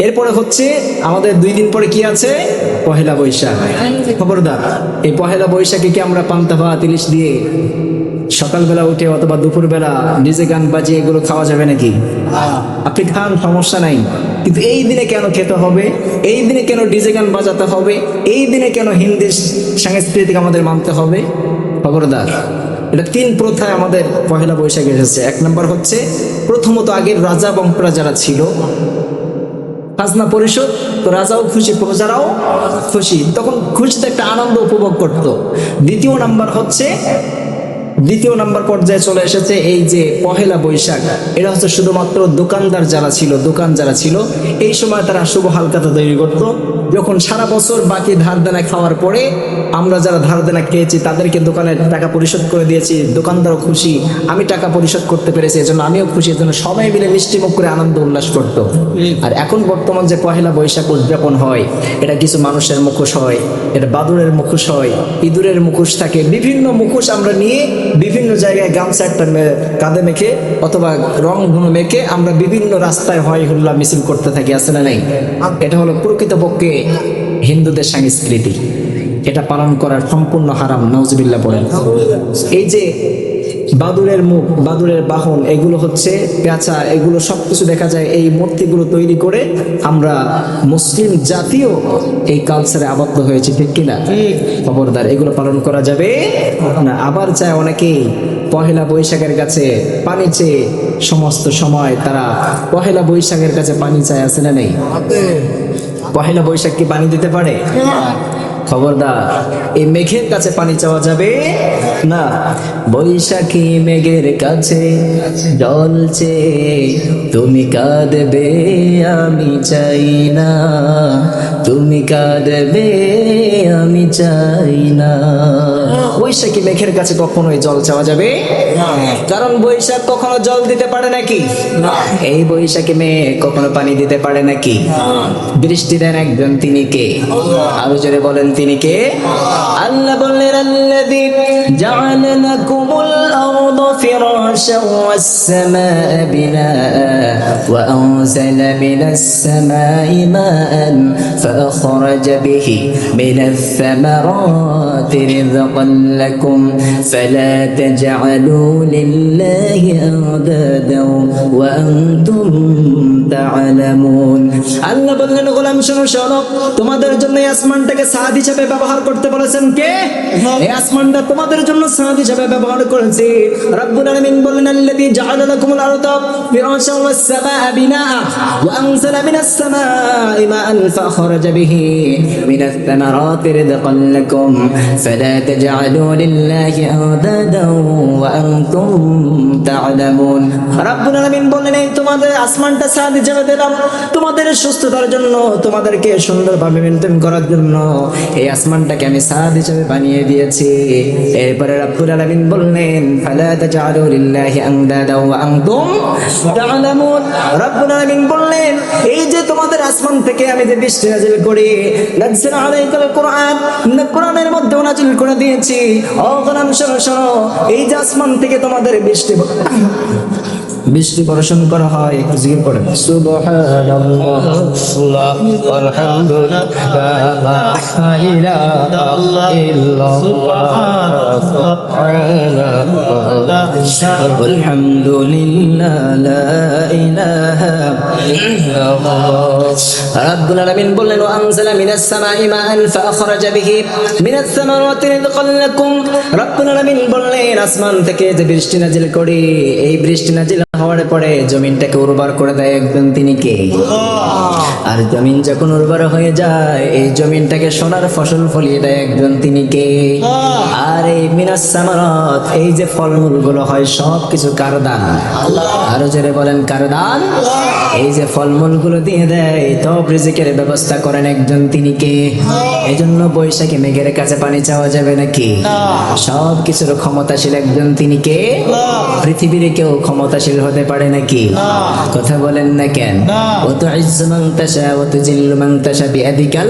এরপরে হচ্ছে আমাদের 2 দিন পরে কি আছে? পহেলা বৈশাখ। খবরদার, এই পহেলা বৈশাখে কি আমরা পান্তা ভাত ইলিশ দিয়ে সকালবেলা উঠে অথবা দুপুরবেলা ডিজে গান বাজিয়ে এগুলো খাওয়া যাবে নাকি? আপনি খান, সমস্যা নাই, কিন্তু এই দিনে কেন খেতে হবে? এই দিনে কেন ডিজে গান বাজাতে হবে? এই দিনে কেন হিন্দি সাংস্কৃতিক আমাদের মানতে হবে? খবরদার, এটা 3 প্রথায় আমাদের পহেলা বৈশাখে এসেছে। 1 নম্বর হচ্ছে, প্রথমত আগের রাজা এবং প্রজারা ছিল, খাজনা পরিশোধ, তো রাজাও খুশি প্রজারাও খুশি, তখন খুশিতে একটা আনন্দ উপভোগ করত। দ্বিতীয় নাম্বার পর্যায়ে চলে এসেছে এই যে পহেলা বৈশাখ, এটা হচ্ছে শুধুমাত্র দোকানদার যারা ছিল, দোকান যারা ছিল, এই সময় তারা শুভ হালখাতা তৈরি করত। যখন সারা বছর বাকি ধার দেনা খাওয়ার পরে আমরা যারা ধার দেনা খেয়েছি তাদেরকে দোকানের টাকা পরিশোধ করে দিয়েছি, দোকানদারও খুশি, আমি টাকা পরিশোধ করতে পেরেছি, এজন্য আমিও খুশি, এজন্য সবাই মিলে মিষ্টি মুখ করে আনন্দ উল্লাস করত। আর এখন বর্তমান যে পহেলা বৈশাখ উদযাপন হয়, এটা কিছু মানুষের মুখোশ হয়, এটা বাদুড়ের মুখোশ হয়, ইঁদুরের মুখোশ থাকে, বিভিন্ন মুখোশ আমরা নিয়ে বিভিন্ন জায়গায় গামছা একটা কাঁধে মেখে অথবা রং ধুনো মেখে আমরা বিভিন্ন রাস্তায় হয় হুল্লা মিছিল করতে থাকি, আছে না নাই? এটা হলো প্রকৃতপক্ষে হিন্দুদের সংস্কৃতি, এটা পালন করা সম্পূর্ণ হারাম, নাউজুবিল্লাহ বলেন। এই যে বাদুড়ের মুখ, বাদুড়ের বাহন, এগুলো হচ্ছে পেঁচা, এগুলো সবকিছু দেখা যায়, এই মূর্তিগুলো তৈরি করে আমরা মুসলিম জাতীয় এই কালচারে আবদ্ধ হয়েছে, ঠিক কিনা? খবরদার, এগুলো পালন করা যাবে না। আবার চায় অনেকেই পহেলা বৈশাখের কাছে পানি চেয়ে, সমস্ত সময় তারা পহেলা বৈশাখের কাছে পানি চায়, আছে না নেই? পহেলা বৈশাখ কি পানি দিতে পারে? খবরদার, এই মেঘের কাছে পানি চাওয়া যাবে না। বৈশাখী মেঘের কাছে জল চেয়ে তুমি কাঁদবে, আমি চাই না, তুমি কাঁদবে, আমি চাই না। বৈশাখী মেঘের কাছে কখনোই জল চাওয়া যাবে না, কারণ বৈশাখ কখনো জল দিতে পারে নাকি? এই বৈশাখী মেঘ কখনো পানি দিতে পারে নাকি? বৃষ্টি দেন একজন, তিনি কে? আরো জোরে বলেন, তিনি কে? আল্লাহ বললেন, আল্লাযী জাআলা লাকুমুল আরদা ফিরাশান ওয়াস সামাআ বিনাআ ওয়া আনজালা মিনাস সামাই মাআন ফাআখরাজা বিহি মিনাস সামারাতি রিযকান লাকুম ফালা তাজআলু লিল্লাহি আনদাদান ওয়া আনতুম তা'লামুন। আল্লাহ বললেন, গোলাম শোনো শোনো, তোমাদের জন্য এই আসমানটাকে ছাদ হিসেবে ব্যবহার করতে বলেছেন কে? এই আসমানটা তোমাদের জন্য ছাদ হিসেবে ব্যবহার করেছে রব্বুল আলামিন। বললেন, আল্লাযী জাআলা লাকুমুল আরদা ফিরাশান ওয়াস সামাআ বিনাআ ওয়া আনজালা মিনাস সামাই মাআন ফাআখরাজা বিহি মিনাস সামারাতি রিযকান লাকুম ফালা তাজআলু লিল্লাহি আনদাদান ওয়া আনতুম তা'লামুন। রব্বুল আলামিন বললেন, এই তোমাদের আসমানটা ছাদ হিসেবে দিলাম তোমাদের সুস্থতার জন্য, তোমাদেরকে সুন্দরভাবে মেইনটেইন করার জন্য এই আসমানটাকে আমি ছাদ হিসেবে বানিয়ে দিয়েছি। এরপরে রব্বুল আলামিন বললেন, ফালা তাজআলু লিল্লাহি আনদাদা ওয়া আনতুম তা'লামুন। রব্বুল আলামিন বললেন, এই যে তোমাদের আসমান থেকে আমি যে বৃষ্টি নাযিল করি, নাযযালা আলাইকাল কুরআন, কোরআনের মধ্যে নাযিল করে দিয়েছি। ও গোলাম শোনো শোনো, এই যে আসমান থেকে তোমাদের বৃষ্টি বর্ষণ করা হয়, একটু জিকির করেন, সুবহানাল্লাহ আলহামদুলিল্লাহ লা ইলাহা ইল্লাল্লাহ আলহামদুলিল্লাহ লা ইলাহা ইল্লাল্লাহ। রব্বুল আলামিন বললেন, ওয়া আনজালা মিনাস সামাই মাআন ফাআখরাজা বিহি মিনাস সামারাতি রিযকান লাকুম। রব্বুল আলামিন বললেন, আসমান থেকে যে বৃষ্টি নাযিল করি, এই বৃষ্টি নাযিল হওয়ার পরে জমিনটাকে উর্বর করে দেয় একজন, তিনি কে? আর জমিন যখন উর্বর হয়ে যায়, এই জমিনটাকে সোনার ফসল ফলিয়ে দেয় একজন, তিনি কে? আর এই মিনাস সামারাত, এই যে ফলমূল গুলো হয় সব কিছু কার দান? আরো জোরে বলেন, কার দান? এই যে ফলমূল গুলো দিয়ে দেয়, তব রিজিকের ব্যবস্থা করেন একজন, তিনি কে? এজন্য বৈশাখী মেঘের কাছে পানি চাওয়া যাবে নাকি? সব কিছুর ক্ষমতাশীল একজন, তিনি কে? পৃথিবীর কেউ ক্ষমতাশীল হতে পারে নাকি? কথা বলেন না কেন? ওয়া তুইজ্জু মান তাশা ওয়া তুজিল্লু মান তাশা বিয়াদিকাল।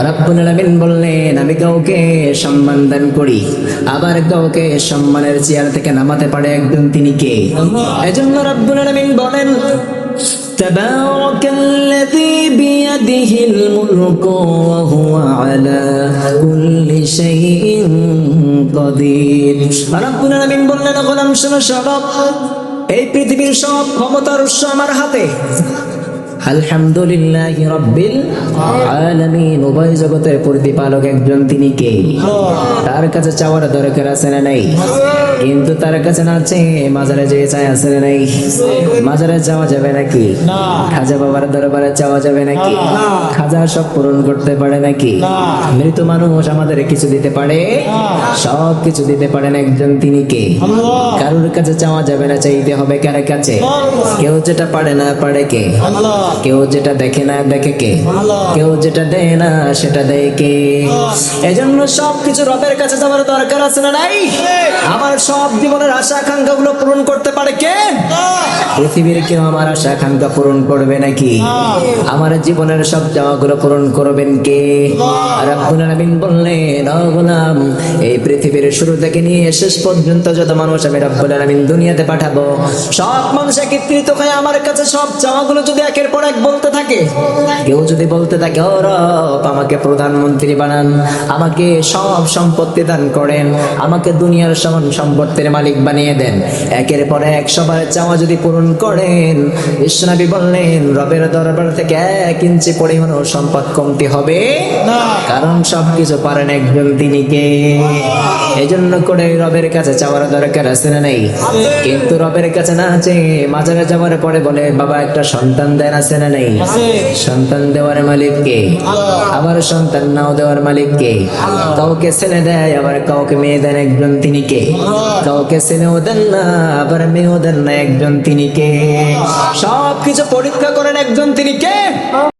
রব্বুল আলামিন বললেন, আমি কাউকে সম্মান দান করি, আবার কাউকে সম্মানের চেয়ার থেকে নামাতে পারে একজন, তিনি কে? এজন্য রব্বুল আলামিন বলেন, তাবারাকাল্লাযী বিয়াদিহিল মুলকু ওয়া হুয়া আলা কুল্লি শাইইন কাদির। রাব্বুল আলামিন বললেন, গোলাম শোনো সব, এই পৃথিবীর সব ক্ষমতার উৎস আমার হাতে। আলহামদুলিল্লাহি রাব্বিল আলামিন, উভয় জগতের প্রতিপালক একজন, তিনি কে? তার কাছে চাওয়ার দরকার আছে না নাই? কিন্তু তার কাছে না চেয়ে মাজারে যেয়ে চাই আছে না নাই? মাজারে যাওয়া যাবে নাকি? খাজা বাবার দরবারে যাওয়া যাবে নাকি? খাজা সব পূরণ করতে পারে নাকি? মৃত মানুষ আমাদের কিছু দিতে পারে? সব কিছু দিতে পারেন একজন, তিনি কে? কারোর কাছে চাওয়া যাবে না, চাইতে হবে কার কাছে? কেউ যেটা পারে না, পারে কে? কেউ যেটা দেখে না, দেখে কে? কেউ যেটা দেয় না, সেটা দেয় কে? এজন্য সবকিছু রবের কাছে যাওয়ার দরকার আছে না নাই? আমার সব জীবনের আশা আকাঙ্ক্ষা গুলো পূরণ করতে পারে কে? পৃথিবীর কেউ আমার আশা আকাঙ্ক্ষা পূরণ করবে নাকি? আমার জীবনের সব চাওয়াগুলো পূরণ করবেন কে? রাব্বুল আলামিন বললেন, ও গোলাম, এই পৃথিবীর শুরু থেকে নিয়ে শেষ পর্যন্ত যত মানুষ আমি রাব্বুল আলামিন দুনিয়াতে পাঠাবো, সব মানুষ একত্রিত হয়ে আমার কাছে সব চাওয়াগুলো যদি একের পর এক বলতে থাকে, কেউ যদি বলতে থাকে, ও রব আমাকে প্রধানমন্ত্রী বানান, আমাকে সব সম্পত্তি দান করেন, আমাকে দুনিয়ার সমান সম্পত্তির মালিক বানিয়ে দেন, একের পর এক সবার চাওয়া যদি পূরণ করেন, বিশ্বনবী বললেন রবের দরবার থেকে 1 ইঞ্চি পরিমাণ সম্পদ কমতি হবে না, কারণ সবকিছু পারেন একজন, তিনি কে? এজন্য করে রবের কাছে চাওয়ার দরকার আছে না নাই? কিন্তু রবের কাছে না চেয়ে মাজারে যাওয়ার পরে বলে, বাবা একটা সন্তান দেন, আছে না নাই? সন্তান দেওয়ার মালিক কে? আবার সন্তান নাও দেওয়ার মালিক কে? কাউকে ছেলে দেয়, আবার কাউকে মেয়ে দেন, একজন, তিনি কে? কাউকে ছেলেও দেন না, আবার মেয়েও দেন না, একজন, তিনি কে? সবকিছু পরীক্ষা করেন একজন, তিনি কে?